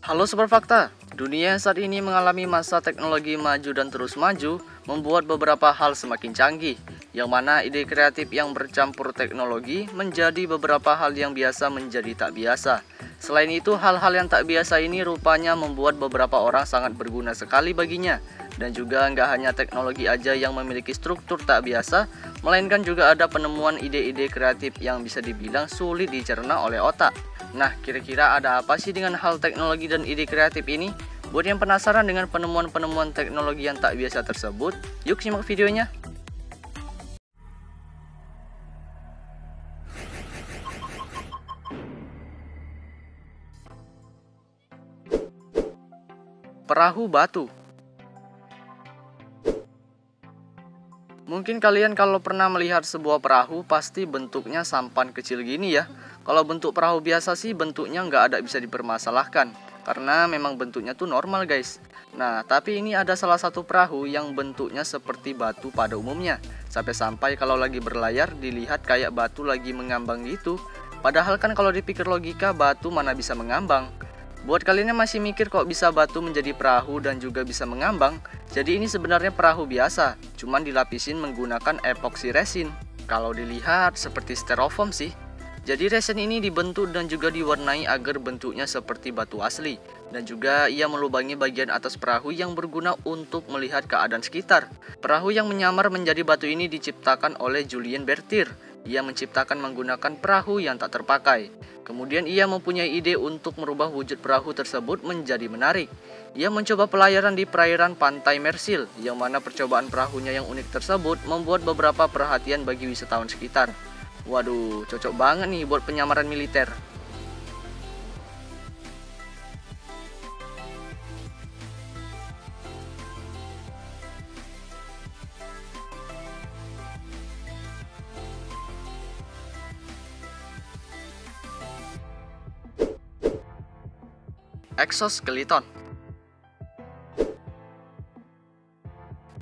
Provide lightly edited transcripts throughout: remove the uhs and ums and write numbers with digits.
Halo Sobat Fakta, dunia saat ini mengalami masa teknologi maju dan terus maju, membuat beberapa hal semakin canggih, yang mana ide kreatif yang bercampur teknologi menjadi beberapa hal yang biasa menjadi tak biasa. Selain itu, hal-hal yang tak biasa ini rupanya membuat beberapa orang sangat berguna sekali baginya. Dan juga nggak hanya teknologi aja yang memiliki struktur tak biasa, melainkan juga ada penemuan ide-ide kreatif yang bisa dibilang sulit dicerna oleh otak. Nah, kira-kira ada apa sih dengan hal teknologi dan ide kreatif ini? Buat yang penasaran dengan penemuan-penemuan teknologi yang tak biasa tersebut, yuk simak videonya. Perahu batu. Mungkin kalian kalau pernah melihat sebuah perahu pasti bentuknya sampan kecil gini ya. Kalau bentuk perahu biasa sih bentuknya nggak ada bisa dipermasalahkan, karena memang bentuknya tuh normal guys. Nah, tapi ini ada salah satu perahu yang bentuknya seperti batu pada umumnya. Sampai-sampai kalau lagi berlayar dilihat kayak batu lagi mengambang gitu. Padahal kan kalau dipikir logika batu mana bisa mengambang. Buat kalian yang masih mikir kok bisa batu menjadi perahu dan juga bisa mengambang, jadi ini sebenarnya perahu biasa, cuman dilapisin menggunakan epoxy resin. Kalau dilihat seperti styrofoam sih. Jadi resin ini dibentuk dan juga diwarnai agar bentuknya seperti batu asli. Dan juga ia melubangi bagian atas perahu yang berguna untuk melihat keadaan sekitar. Perahu yang menyamar menjadi batu ini diciptakan oleh Julien Bertier. Ia menciptakan menggunakan perahu yang tak terpakai. Kemudian ia mempunyai ide untuk merubah wujud perahu tersebut menjadi menarik. Ia mencoba pelayaran di perairan pantai Mersil, yang mana percobaan perahunya yang unik tersebut membuat beberapa perhatian bagi wisatawan sekitar. Waduh, cocok banget nih buat penyamaran militer. Exoskeleton.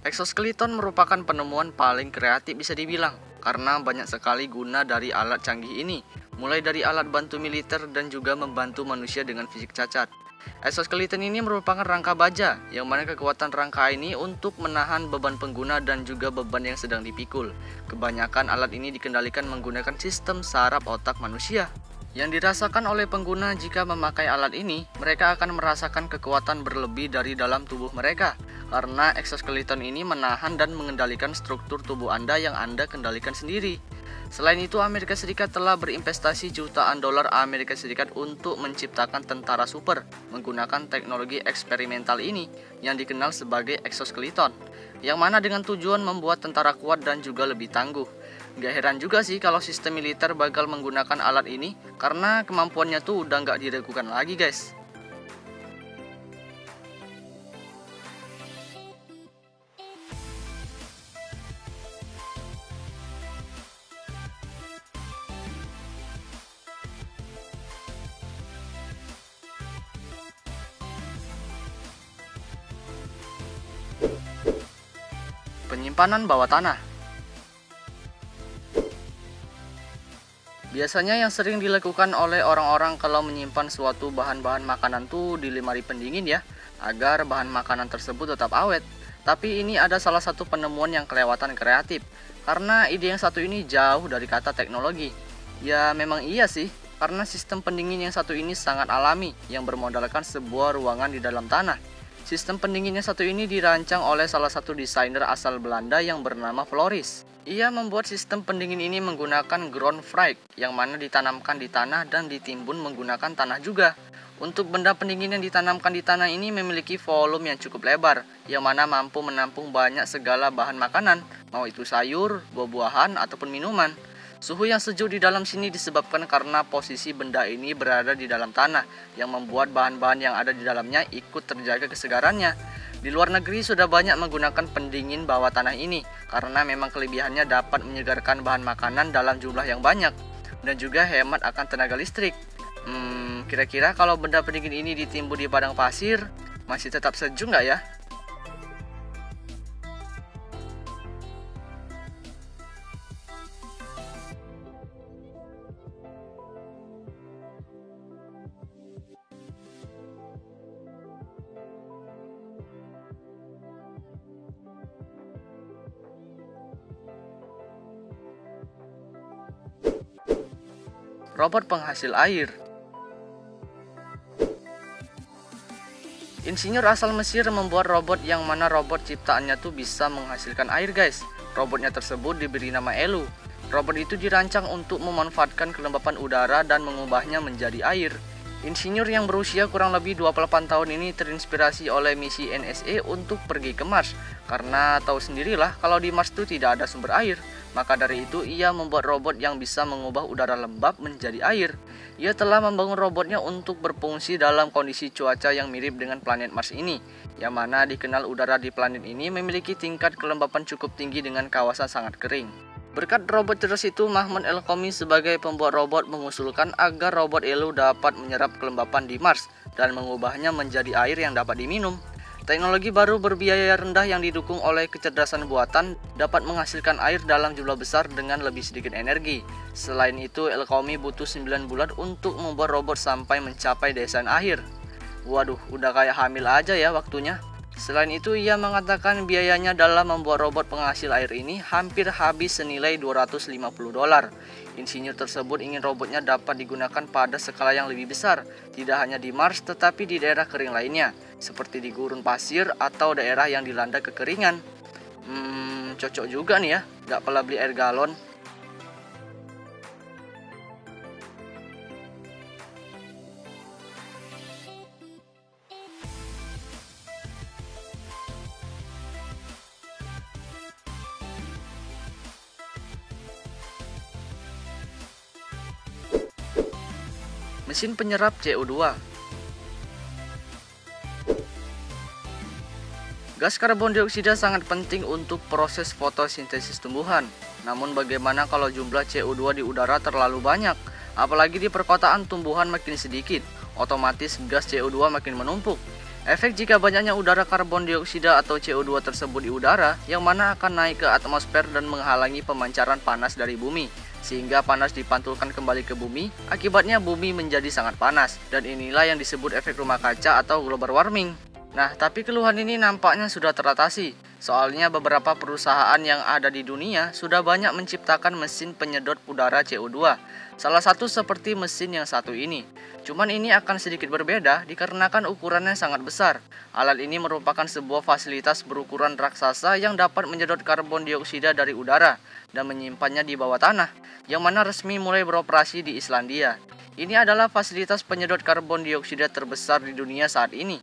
Exoskeleton merupakan penemuan paling kreatif bisa dibilang, karena banyak sekali guna dari alat canggih ini, mulai dari alat bantu militer dan juga membantu manusia dengan fisik cacat. Exoskeleton ini merupakan rangka baja, yang mana kekuatan rangka ini untuk menahan beban pengguna dan juga beban yang sedang dipikul. Kebanyakan alat ini dikendalikan menggunakan sistem saraf otak manusia. Yang dirasakan oleh pengguna jika memakai alat ini, mereka akan merasakan kekuatan berlebih dari dalam tubuh mereka, karena exoskeleton ini menahan dan mengendalikan struktur tubuh Anda yang Anda kendalikan sendiri. Selain itu, Amerika Serikat telah berinvestasi jutaan dolar Amerika Serikat untuk menciptakan tentara super menggunakan teknologi eksperimental ini yang dikenal sebagai exoskeleton, yang mana dengan tujuan membuat tentara kuat dan juga lebih tangguh. Gak heran juga sih kalau sistem militer bakal menggunakan alat ini, karena kemampuannya tuh udah gak diragukan lagi guys. Penyimpanan bawah tanah. Biasanya yang sering dilakukan oleh orang-orang kalau menyimpan suatu bahan-bahan makanan tuh di lemari pendingin ya, agar bahan makanan tersebut tetap awet. Tapi ini ada salah satu penemuan yang kelewatan kreatif, karena ide yang satu ini jauh dari kata teknologi. Ya memang iya sih, karena sistem pendingin yang satu ini sangat alami, yang bermodalkan sebuah ruangan di dalam tanah. Sistem pendingin yang satu ini dirancang oleh salah satu desainer asal Belanda yang bernama Floris. Ia membuat sistem pendingin ini menggunakan ground freak, yang mana ditanamkan di tanah dan ditimbun menggunakan tanah juga. Untuk benda pendingin yang ditanamkan di tanah ini memiliki volume yang cukup lebar, yang mana mampu menampung banyak segala bahan makanan, mau itu sayur, buah-buahan, ataupun minuman. Suhu yang sejuk di dalam sini disebabkan karena posisi benda ini berada di dalam tanah, yang membuat bahan-bahan yang ada di dalamnya ikut terjaga kesegarannya. Di luar negeri sudah banyak menggunakan pendingin bawah tanah ini, karena memang kelebihannya dapat menyegarkan bahan makanan dalam jumlah yang banyak, dan juga hemat akan tenaga listrik. Kira-kira kalau benda pendingin ini ditimbun di padang pasir, masih tetap sejuk nggak ya? robot penghasil air. Insinyur asal Mesir membuat robot yang mana robot ciptaannya tuh bisa menghasilkan air guys. Robotnya tersebut diberi nama Elu. Robot itu dirancang untuk memanfaatkan kelembapan udara dan mengubahnya menjadi air. Insinyur yang berusia kurang lebih 28 tahun ini terinspirasi oleh misi NSA untuk pergi ke Mars. Karena tahu sendirilah kalau di Mars itu tidak ada sumber air. Maka dari itu ia membuat robot yang bisa mengubah udara lembab menjadi air. Ia telah membangun robotnya untuk berfungsi dalam kondisi cuaca yang mirip dengan planet Mars ini, yang mana dikenal udara di planet ini memiliki tingkat kelembapan cukup tinggi dengan kawasan sangat kering. Berkat robot cerdas itu, Mahmud Elkomi sebagai pembuat robot mengusulkan agar robot Elu dapat menyerap kelembapan di Mars dan mengubahnya menjadi air yang dapat diminum. Teknologi baru berbiaya rendah yang didukung oleh kecerdasan buatan dapat menghasilkan air dalam jumlah besar dengan lebih sedikit energi. Selain itu, Elkomi butuh 9 bulan untuk membuat robot sampai mencapai desain akhir. Waduh, udah kayak hamil aja ya waktunya. Selain itu, ia mengatakan biayanya dalam membuat robot penghasil air ini hampir habis senilai $250. Insinyur tersebut ingin robotnya dapat digunakan pada skala yang lebih besar, tidak hanya di Mars tetapi di daerah kering lainnya, seperti di gurun pasir atau daerah yang dilanda kekeringan. Cocok juga nih ya, gak perlu beli air galon. Mesin penyerap CO2. Gas karbon dioksida sangat penting untuk proses fotosintesis tumbuhan. Namun bagaimana kalau jumlah CO2 di udara terlalu banyak? Apalagi di perkotaan tumbuhan makin sedikit, otomatis gas CO2 makin menumpuk. Efek jika banyaknya udara karbon dioksida atau CO2 tersebut di udara, yang mana akan naik ke atmosfer dan menghalangi pemancaran panas dari bumi, sehingga panas dipantulkan kembali ke bumi, akibatnya bumi menjadi sangat panas, dan inilah yang disebut efek rumah kaca atau global warming. Nah, tapi keluhan ini nampaknya sudah teratasi, soalnya beberapa perusahaan yang ada di dunia sudah banyak menciptakan mesin penyedot udara CO2, salah satu seperti mesin yang satu ini. Cuman ini akan sedikit berbeda dikarenakan ukurannya sangat besar. Alat ini merupakan sebuah fasilitas berukuran raksasa yang dapat menyedot karbon dioksida dari udara dan menyimpannya di bawah tanah, yang mana resmi mulai beroperasi di Islandia. Ini adalah fasilitas penyedot karbon dioksida terbesar di dunia saat ini.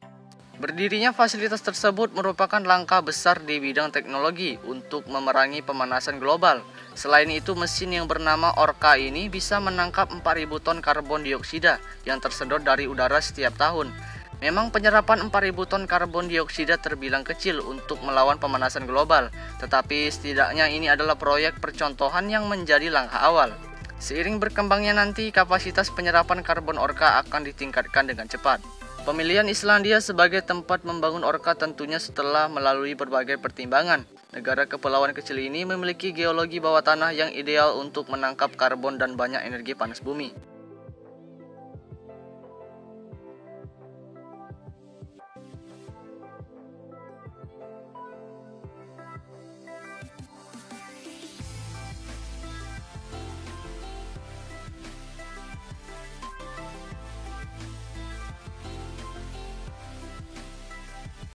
Berdirinya fasilitas tersebut merupakan langkah besar di bidang teknologi untuk memerangi pemanasan global. Selain itu, mesin yang bernama Orca ini bisa menangkap 4.000 ton karbon dioksida yang tersedot dari udara setiap tahun. Memang penyerapan 4.000 ton karbon dioksida terbilang kecil untuk melawan pemanasan global, tetapi setidaknya ini adalah proyek percontohan yang menjadi langkah awal. Seiring berkembangnya nanti, kapasitas penyerapan karbon Orca akan ditingkatkan dengan cepat. Pemilihan Islandia sebagai tempat membangun Orca tentunya setelah melalui berbagai pertimbangan. Negara kepulauan kecil ini memiliki geologi bawah tanah yang ideal untuk menangkap karbon dan banyak energi panas bumi.